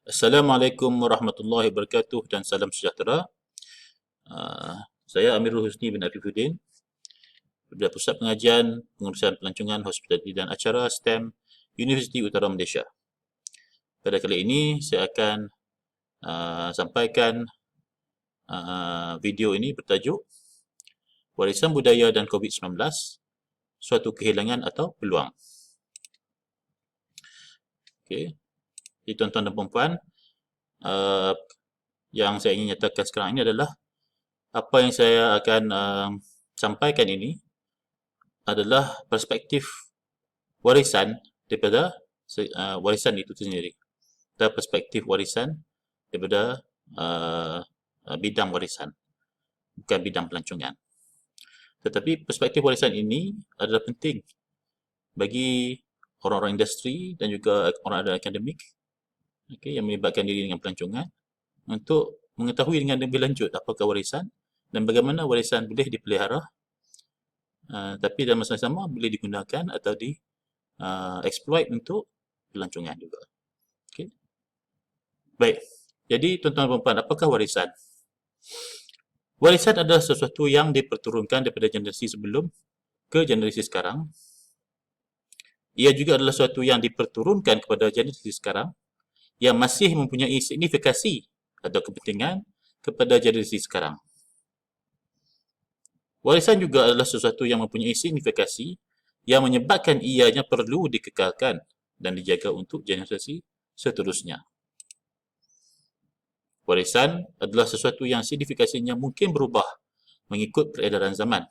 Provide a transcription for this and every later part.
Assalamualaikum warahmatullahi wabarakatuh dan salam sejahtera. Saya Amirul Husni bin Arifuddin daripada Pusat Pengajian Pengurusan Pelancongan Hospitaliti dan Acara STEM Universiti Utara Malaysia. Pada kali ini saya akan sampaikan video ini bertajuk Warisan Budaya dan COVID-19, Suatu Kehilangan atau Peluang. Okey. Jadi tuan-tuan dan puan-puan, yang saya ingin nyatakan sekarang ini adalah apa yang saya akan sampaikan ini adalah perspektif warisan daripada warisan itu sendiri, dan perspektif warisan daripada bidang warisan, bukan bidang pelancongan. Tetapi perspektif warisan ini adalah penting bagi orang-orang industri dan juga orang-orang akademik, yang melibatkan diri dengan pelancongan untuk mengetahui dengan lebih lanjut apakah warisan dan bagaimana warisan boleh dipelihara, tapi dalam masa yang sama boleh digunakan atau exploit untuk pelancongan juga. Okay. Baik, jadi tuan-tuan dan puan, apakah warisan? Warisan adalah sesuatu yang diperturunkan daripada generasi sebelum ke generasi sekarang. Ia juga adalah sesuatu yang diperturunkan kepada generasi sekarang yang masih mempunyai signifikasi atau kepentingan kepada generasi sekarang. Warisan juga adalah sesuatu yang mempunyai signifikasi yang menyebabkan ianya perlu dikekalkan dan dijaga untuk generasi seterusnya. Warisan adalah sesuatu yang signifikasinya mungkin berubah mengikut peredaran zaman.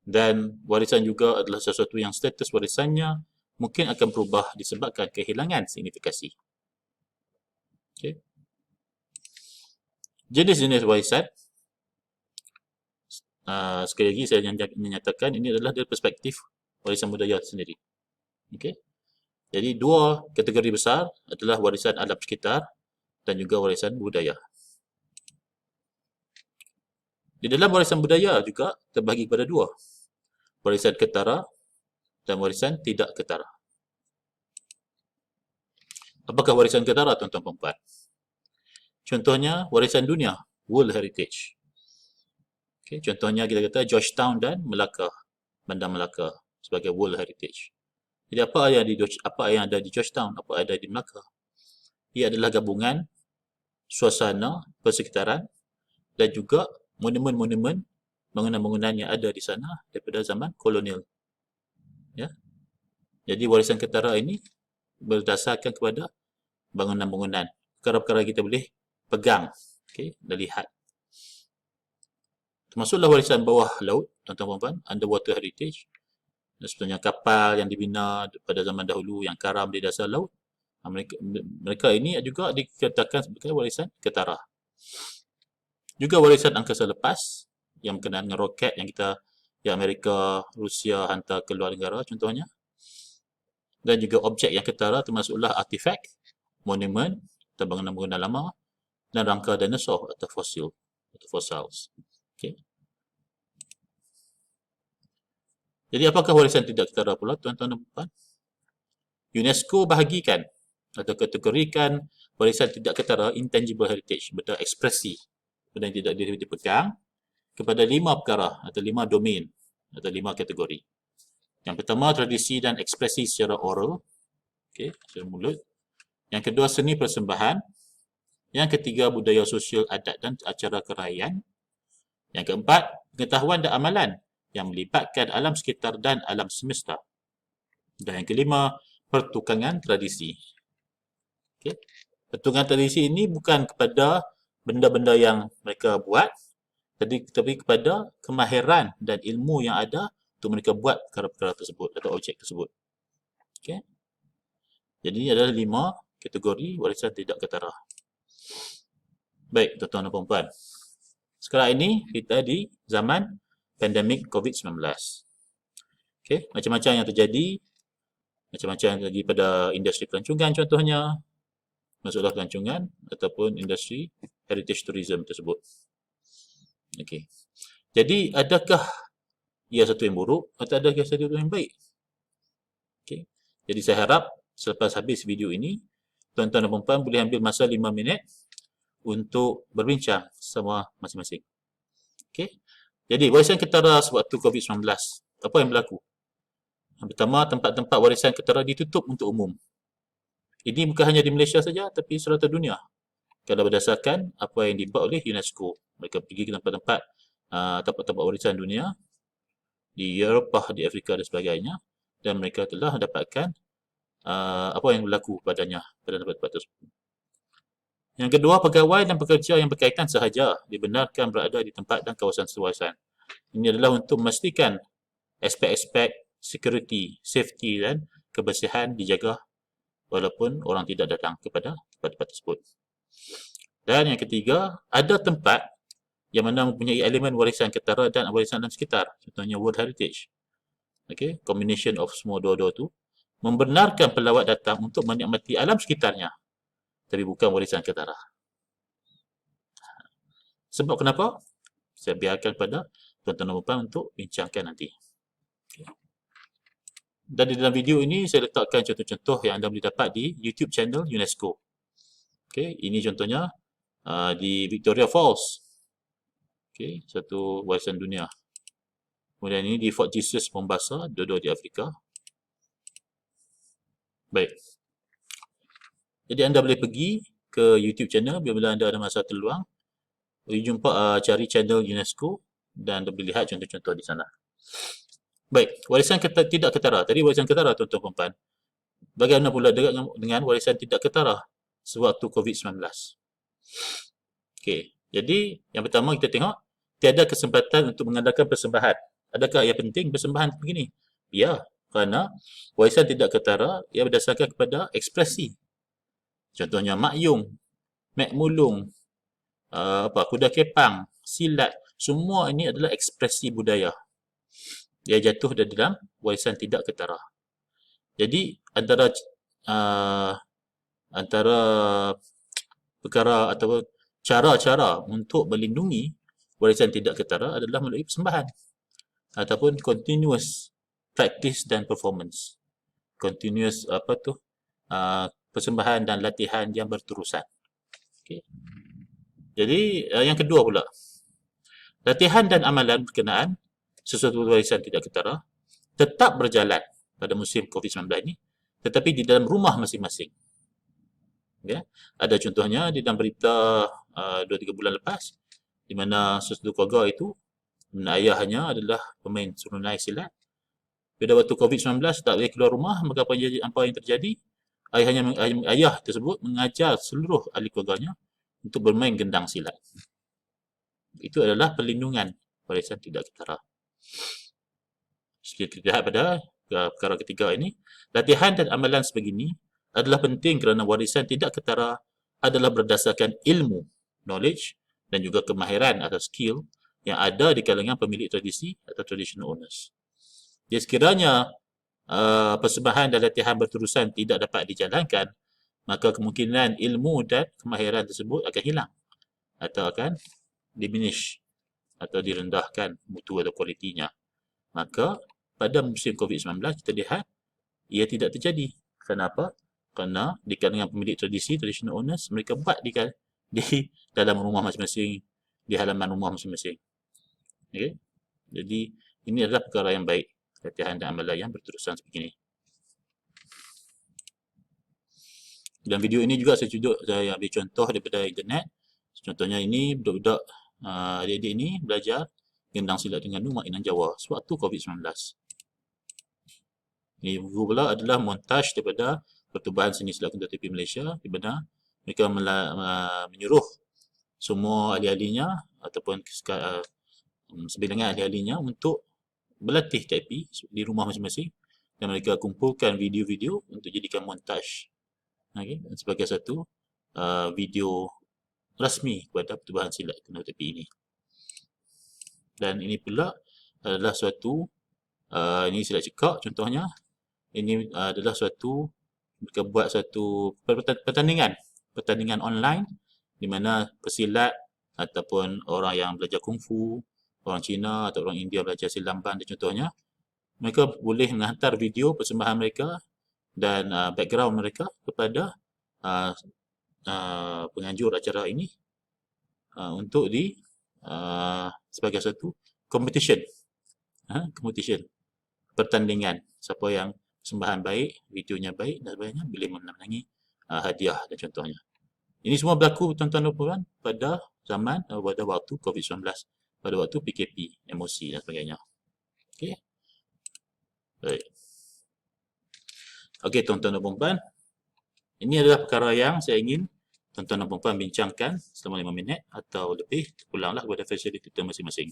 Dan warisan juga adalah sesuatu yang status warisannya mungkin akan berubah disebabkan kehilangan signifikasi. Okay. Jenis-jenis warisan, sekali lagi saya menyatakan ini adalah dari perspektif warisan budaya sendiri. Okay. Jadi dua kategori besar adalah warisan alam sekitar dan juga warisan budaya. Di dalam warisan budaya juga terbahagi kepada dua, warisan ketara dan warisan tidak ketara. Apakah warisan ketara, tuan-tuan dan puan? Contohnya warisan dunia, World Heritage. Okay, contohnya kita kata Georgetown dan Melaka, Bandar Melaka sebagai World Heritage. Jadi apa yang ada di Georgetown, apa yang ada di Melaka? Ia adalah gabungan suasana persekitaran dan juga monumen-monumen bangunan-bangunan yang ada di sana daripada zaman kolonial. Ya. Jadi warisan ketara ini berdasarkan kepada bangunan-bangunan, perkara-perkara kita boleh pegang, dan lihat. Termasuklah warisan bawah laut, tuan-tuan puan-puan, underwater heritage. Dan sebenarnya kapal yang dibina pada zaman dahulu yang karam di dasar laut, mereka ini juga dikatakan sebagai warisan ketara. Juga warisan angkasa lepas yang berkenaan dengan roket yang Amerika, Rusia hantar ke luar negara contohnya. Dan juga objek yang ketara termasuklah artifak, monumen atau bangunan-bangunan lama dan rangka dinosaur atau fossils. Okay. Jadi apakah warisan tidak ketara pula, tuan-tuan dan puan? UNESCO bahagikan atau kategorikan warisan tidak ketara intangible heritage, benda ekspresi, benda yang tidak dipegang, kepada 5 perkara atau 5 domain atau 5 kategori. Yang pertama, tradisi dan ekspresi secara oral, secara mulut. Yang kedua, seni persembahan. Yang ketiga, budaya sosial, adat dan acara kerajaan. Yang keempat, pengetahuan dan amalan yang melibatkan alam sekitar dan alam semesta. Dan yang kelima, pertukangan tradisi. Pertukangan tradisi ini bukan kepada benda-benda yang mereka buat, tapi kepada kemahiran dan ilmu yang ada untuk mereka buat perkara-perkara tersebut atau objek tersebut. Okay. Jadi ini adalah 5 kategori warisan tidak ketara. Baik, tuan-tuan dan puan-puan. Sekarang ini kita di zaman pandemik COVID-19. Okay, macam-macam yang terjadi, pada industri pelancongan contohnya, masalah pelancongan ataupun industri heritage tourism tersebut. Okay. Jadi adakah ia satu yang buruk atau adakah satu yang baik? Okay. Jadi saya harap selepas habis video ini, tuan-tuan dan puan boleh ambil masa 5 minit untuk berbincang sama masing-masing. Okey. Jadi warisan ketara sewaktu COVID-19, apa yang berlaku? Yang pertama, tempat-tempat warisan ketara ditutup untuk umum. Ini bukan hanya di Malaysia saja, tapi serata dunia. Kalau berdasarkan apa yang dibuat oleh UNESCO, mereka pergi ke tempat-tempat tempat-tempat warisan dunia di Eropah, di Afrika dan sebagainya, dan mereka telah mendapatkan apa yang berlaku padanya pada tempat-tempat tersebut. Yang kedua, pegawai dan pekerja yang berkaitan sahaja dibenarkan berada di tempat dan kawasan warisan. Ini adalah untuk memastikan aspek-aspek security, safety dan kebersihan dijaga walaupun orang tidak datang kepada tempat-tempat tersebut. Dan yang ketiga, ada tempat yang mana mempunyai elemen warisan ketara dan warisan alam sekitar, contohnya World Heritage. Okay, combination of semua dua-dua tu membenarkan pelawat datang untuk menikmati alam sekitarnya, tapi bukan warisan ketara. Sebab kenapa? Saya biarkan pada tuan-tuan dan puan untuk bincangkan nanti. Okay. Dan di dalam video ini saya letakkan contoh-contoh yang anda boleh dapat di YouTube channel UNESCO. Okay, ini contohnya di Victoria Falls. Okay, satu warisan dunia. Kemudian ini di Fort Jesus, Mombasa, dua-dua di Afrika. Baik. Jadi anda boleh pergi ke YouTube channel bila anda ada masa terluang. Boleh jumpa cari channel UNESCO dan anda boleh lihat contoh-contoh di sana. Baik, warisan tidak ketara. Tadi warisan ketara tuan-tuan dan puan. Bagaimana pula dengan warisan tidak ketara sewaktu COVID-19? Okey, jadi yang pertama kita tengok tiada kesempatan untuk mengadakan persembahan. Adakah ia penting persembahan begini? Ya, kerana warisan tidak ketara ia berdasarkan kepada ekspresi. Contohnya Mak Yung, Mek Mulung, kuda kepang, silat, semua ini adalah ekspresi budaya. Dia jatuh dalam warisan tidak ketara. Jadi antara perkara atau cara-cara untuk melindungi warisan tidak ketara adalah melalui persembahan ataupun continuous practice dan performance. Continuous persembahan dan latihan yang berterusan. Okay. Jadi yang kedua pula, latihan dan amalan berkenaan sesuatu warisan tidak ketara tetap berjalan pada musim COVID-19 ini, tetapi di dalam rumah masing-masing. Ya. Ada contohnya di dalam berita 2-3 bulan lepas, di mana sesuatu keluarga itu, ayahnya adalah pemain serunai silat. Pada waktu COVID-19 tak boleh keluar rumah, maka apa yang terjadi? Ayah tersebut mengajar seluruh ahli keluarganya untuk bermain gendang silat. Itu adalah perlindungan warisan tidak ketara. Kita lihat pada perkara ketiga ini, latihan dan amalan sebegini adalah penting kerana warisan tidak ketara adalah berdasarkan ilmu, knowledge dan juga kemahiran atau skill yang ada di kalangan pemilik tradisi atau traditional owners. Jadi sekiranya persembahan dan latihan berterusan tidak dapat dijalankan, maka kemungkinan ilmu dan kemahiran tersebut akan hilang atau akan diminish atau direndahkan mutu atau kualitinya. Maka pada musim COVID-19 kita lihat ia tidak terjadi. Kenapa? Kerana di kalangan pemilik tradisi, traditional owners, mereka buat di dalam rumah masing-masing, di halaman rumah masing-masing. Okay? Jadi ini adalah perkara yang baik, latihan dan amalan yang berterusan sebegini. Dalam video ini juga saya ambil contoh daripada internet. Contohnya ini budak-budak adik-adik ini belajar gendang silat dengan Mak Inang Jawa sewaktu COVID-19. Ini pula adalah montaj daripada Pertubuhan Seni Silat Kunta Tepi Malaysia, di mana mereka menyuruh semua ahli-ahlinya ataupun sebilangan ahli-ahlinya untuk berlatih tepi di rumah masing-masing dan mereka kumpulkan video-video untuk jadikan montaj, okay, sebagai satu video rasmi kepada Pertubuhan Silat Kunta Tepi ini. Dan ini pula adalah suatu ini silat cekak contohnya. Ini adalah suatu mereka buat satu pertandingan online di mana pesilat ataupun orang yang belajar kungfu, orang Cina atau orang India belajar silamban dan contohnya, mereka boleh menghantar video persembahan mereka dan background mereka kepada penganjur acara ini untuk sebagai satu competition, pertandingan. Siapa yang persembahan baik, videonya baik dan sebagainya boleh memenangi hadiah dan contohnya. Ini semua berlaku tuan-tuan dan puan pada zaman pada waktu COVID-19, pada waktu PKP, MOC dan sebagainya. Okey. Baik. Okey tuan-tuan dan puan, ini adalah perkara yang saya ingin tuan-tuan dan puan bincangkan selama 5 minit atau lebih, pulanglah kepada fasiliti kita masing-masing.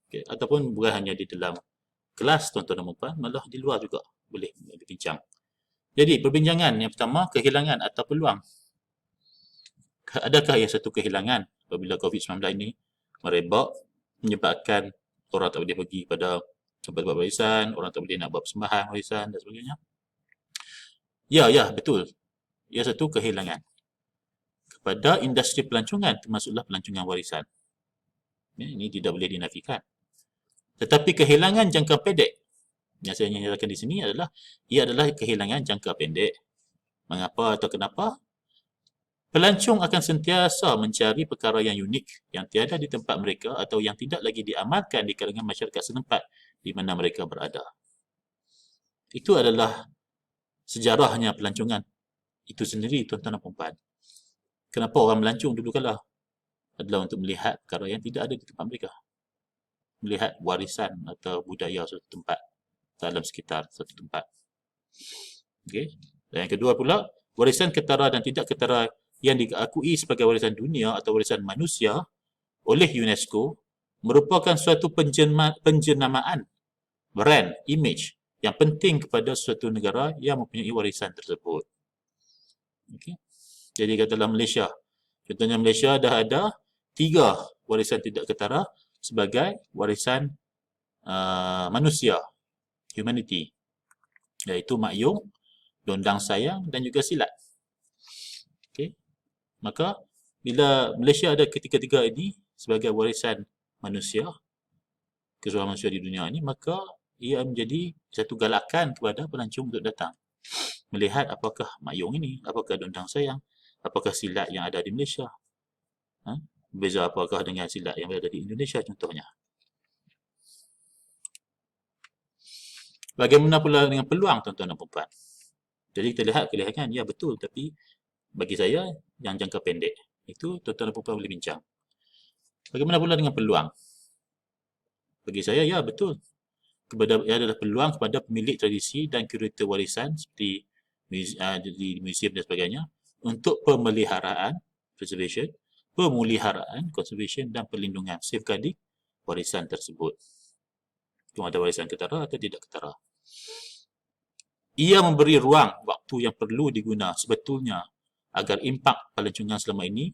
Okay. Ataupun bukan hanya di dalam kelas tuan-tuan dan puan, malah di luar juga boleh berbincang. Jadi perbincangan yang pertama, kehilangan atau peluang. Adakah yang satu kehilangan apabila COVID-19 ini merebak, menyebabkan orang tak boleh pergi pada tempat buat warisan, orang tak boleh nak buat persembahan warisan dan sebagainya? Ya, betul. Ia satu kehilangan kepada industri pelancongan, termasuklah pelancongan warisan. Ini tidak boleh dinafikan. Tetapi kehilangan jangka pendek yang saya nyatakan di sini adalah ia adalah kehilangan jangka pendek. Mengapa atau kenapa? Pelancong akan sentiasa mencari perkara yang unik yang tiada di tempat mereka atau yang tidak lagi diamalkan di kalangan masyarakat setempat di mana mereka berada. Itu adalah sejarahnya pelancongan itu sendiri tuan-tuan dan puan. Kenapa orang melancong dulu kala? Adalah untuk melihat perkara yang tidak ada di tempat mereka. Melihat warisan atau budaya suatu tempat dalam sekitar suatu tempat. Okey. Dan yang kedua pula, warisan ketara dan tidak ketara yang diakui sebagai warisan dunia atau warisan manusia oleh UNESCO merupakan suatu penjenamaan brand, image yang penting kepada suatu negara yang mempunyai warisan tersebut. Okay. Jadi katalah Malaysia. Contohnya Malaysia dah ada 3 warisan tidak ketara sebagai warisan manusia, humanity, iaitu Mak Yong, Dondang Sayang dan juga Silat. Okay. Maka bila Malaysia ada ketiga-tiga ini sebagai warisan manusia, keseluruhan manusia di dunia ini, maka ia menjadi satu galakan kepada pelancong untuk datang melihat apakah Mak Yong ini, apakah Dondang Sayang, apakah silat yang ada di Malaysia. Beza apakah dengan silat yang berada di Indonesia contohnya. Bagaimana pula dengan peluang tuan-tuan dan puan? Jadi kita lihat kehilangan, ya betul, tapi bagi saya yang jangka pendek. Itu tuan-tuan dan puan boleh bincang. Bagaimana pula dengan peluang? Bagi saya, ya betul. Ia adalah peluang kepada pemilik tradisi dan kurator warisan seperti di museum dan sebagainya untuk pemeliharaan, preservation, pemuliharaan, conservation dan perlindungan, safeguarding warisan tersebut. Cuma ada warisan ketara atau tidak ketara. Ia memberi ruang waktu yang perlu diguna sebetulnya agar impak pelancongan selama ini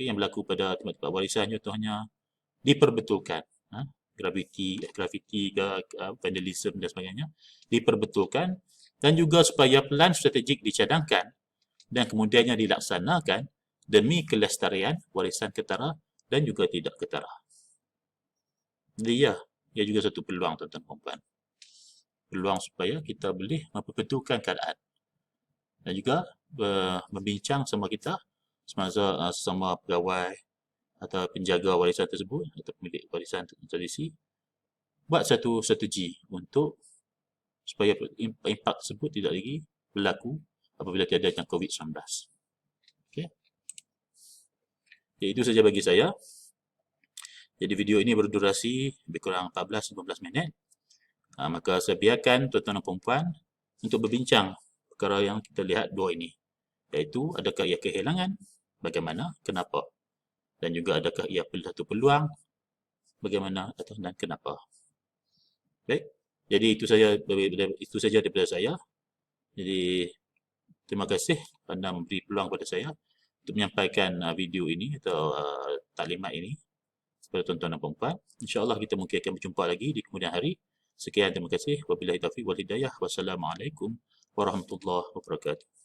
yang berlaku pada tempat-tempat warisan contohnya diperbetulkan. Graffiti, vandalism dan sebagainya diperbetulkan dan juga supaya plan strategik dicadangkan dan kemudiannya dilaksanakan demi kelestarian warisan ketara dan juga tidak ketara. Jadi ia juga satu peluang tuan-tuan dan puan. Peluang supaya kita boleh memperbetulkan keadaan dan juga membincang sama kita semasa sama pegawai atau penjaga warisan tersebut atau pemilik warisan tradisi buat satu strategi untuk supaya impak tersebut tidak lagi berlaku apabila tiadanya COVID-19. Okey. Jadi itu saja bagi saya. Jadi video ini berdurasi lebih kurang 14-15 minit. Maka saya biarkan tuan-tuan dan puan untuk berbincang perkara yang kita lihat dua ini. Iaitu adakah ia kehilangan, bagaimana, kenapa. Dan juga adakah ia satu peluang, bagaimana dan kenapa. Baik. Jadi itu saja daripada saya. Jadi terima kasih kerana memberi peluang kepada saya untuk menyampaikan video ini atau taklimat ini kepada tuan-tuan dan puan. InsyaAllah kita mungkin akan berjumpa lagi di kemudian hari. Sekian, terima kasih. Wabillahi taufiq wal hidayah. Wassalamualaikum warahmatullahi wabarakatuh.